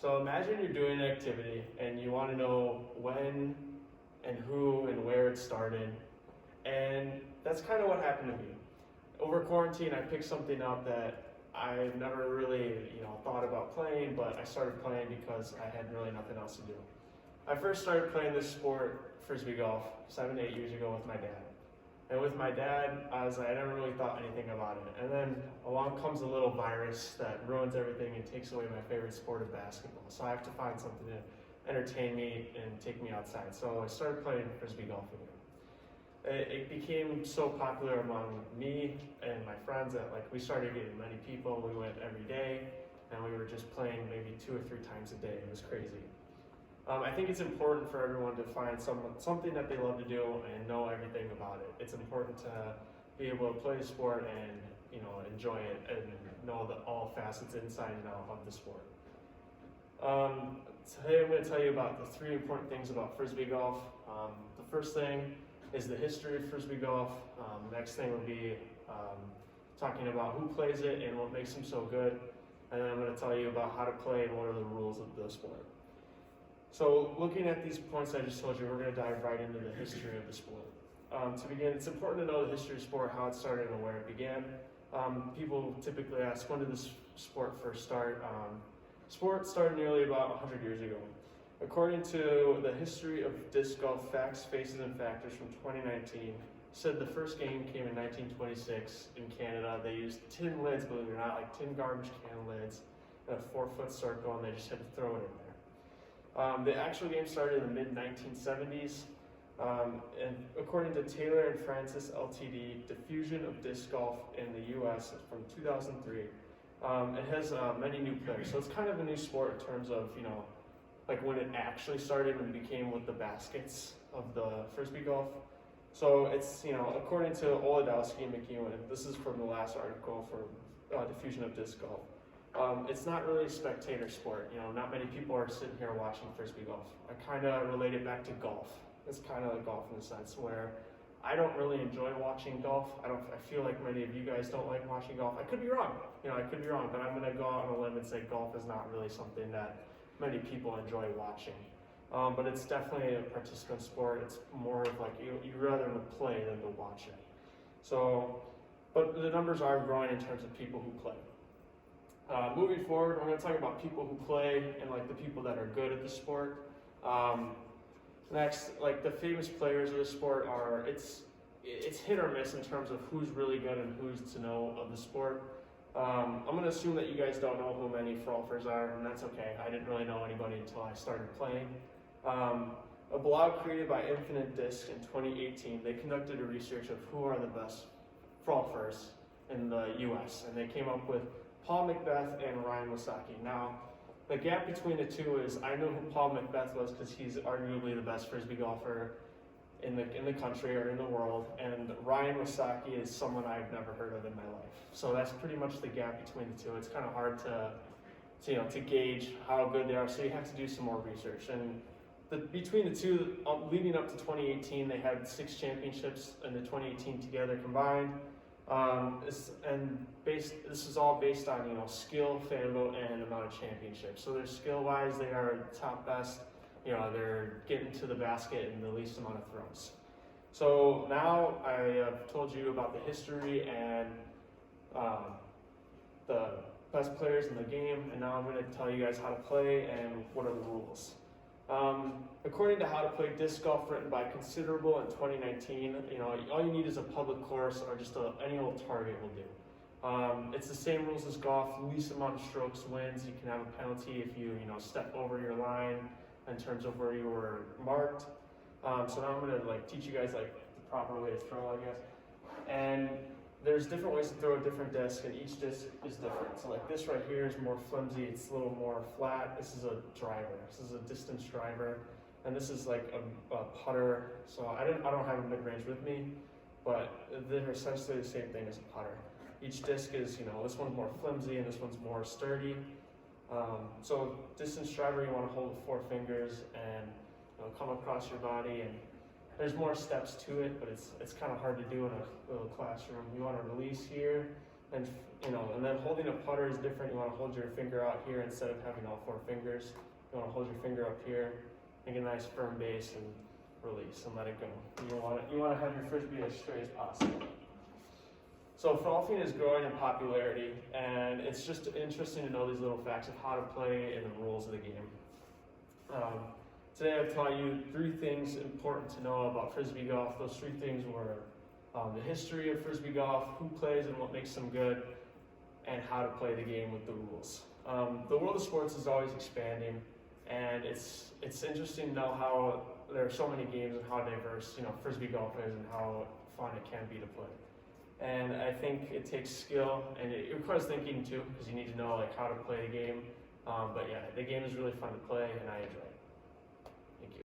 So imagine you're doing an activity and you want to know when and who and where it started. And that's kind of what happened to me. Over quarantine, I picked something up that I never really, thought about playing, but I started playing because I had really nothing else to do. I first started playing this sport, frisbee golf, 7 8 years ago with my dad. And with my dad, I never really thought anything about it. And then along comes a little virus that ruins everything and takes away my favorite sport of basketball. So I have to find something to entertain me and take me outside. So I started playing frisbee golf again. It became so popular among me and my friends that we started getting many people. We went every day, and we were just playing maybe 2 or 3 times a day. It was crazy. I think it's important for everyone to find something that they love to do and know everything about it. It's important to be able to play the sport and enjoy it and know all facets inside and out of the sport. Today I'm going to tell you about the 3 important things about frisbee golf. The first thing is the history of frisbee golf. The next thing will be talking about who plays it and what makes them so good. And then I'm going to tell you about how to play and what are the rules of the sport. So looking at these points I just told you, we're going to dive right into the history of the sport. To begin, it's important to know the history of sport, how it started and where it began. People typically ask, when did this sport first start? Sport started nearly about 100 years ago. According to the History of Disc Golf Facts, Faces, and Factors from 2019, said the first game came in 1926 in Canada. They used tin lids, believe it or not, like tin garbage can lids, and a 4-foot circle, and they just had to throw it in there. The actual game started in the mid-1970s, and according to Taylor and Francis Ltd, Diffusion of Disc Golf in the U.S. from 2003, it has many new players. So it's kind of a new sport in terms of, when it actually started and became with the baskets of the frisbee golf. So it's, according to Oladowski and McEwen, this is from the last article for Diffusion of Disc Golf. It's not really a spectator sport. Not many people are sitting here watching frisbee golf. I kind of relate it back to golf. It's kind of like golf in the sense where I don't really enjoy watching golf. I feel like many of you guys don't like watching golf. I could be wrong. I could be wrong, but I'm going to go out on a limb and say golf is not really something that many people enjoy watching. But it's definitely a participant sport. It's more of you'd rather play than to watch it. So, but the numbers are growing in terms of people who play. Moving forward, we're going to talk about people who play and the people that are good at the sport. Next, the famous players of the sport are, it's hit or miss in terms of who's really good and who's to know of the sport. I'm going to assume that you guys don't know who many frolfers are, and that's okay. I didn't really know anybody until I started playing. A blog created by Infinite Disc in 2018, they conducted a research of who are the best frolfers in the U.S., and they came up with Paul Macbeth and Ryan Wasaki. Now, the gap between the two is I know who Paul Macbeth was because he's arguably the best frisbee golfer in the country or in the world, and Ryan Wasaki is someone I've never heard of in my life. So that's pretty much the gap between the two. It's kind of hard to gauge how good they are. So you have to do some more research. And between the two, leading up to 2018, they had 6 championships in the 2018 together combined. This is all based on skill, fan vote, and amount of championships. So they're skill-wise, they are top best. They're getting to the basket in the least amount of throws. So now I have told you about the history and the best players in the game, and now I'm going to tell you guys how to play and what are the rules. According to How to Play Disc Golf, written by Considerable in 2019, all you need is a public course or just any old target will do. It's the same rules as golf. Least amount of strokes wins. You can have a penalty if you step over your line in terms of where you were marked. So now I'm going to teach you guys the proper way to throw, I guess. And there's different ways to throw a different disc, and each disc is different. So this right here is more flimsy, it's a little more flat. This is a driver. This is a distance driver, and this is a putter. So I don't have a mid-range with me, but they're essentially the same thing as a putter. Each disc is, this one's more flimsy and this one's more sturdy. So distance driver, you want to hold with 4 fingers and come across your body, and there's more steps to it, but it's kind of hard to do in a little classroom. You want to release here, and and then holding a putter is different. You want to hold your finger out here instead of having all four fingers. You want to hold your finger up here, make a nice firm base, and release and let it go. You want to have your frisbee as straight as possible. So golfing is growing in popularity, and it's just interesting to know these little facts of how to play and the rules of the game. Today I've taught you 3 things important to know about frisbee golf. Those 3 things were the history of frisbee golf, who plays and what makes them good, and how to play the game with the rules. The world of sports is always expanding, and it's interesting to know how there are so many games and how diverse frisbee golf is and how fun it can be to play. And I think it takes skill, and it requires thinking too, because you need to know how to play the game. But yeah, the game is really fun to play, and I enjoy it.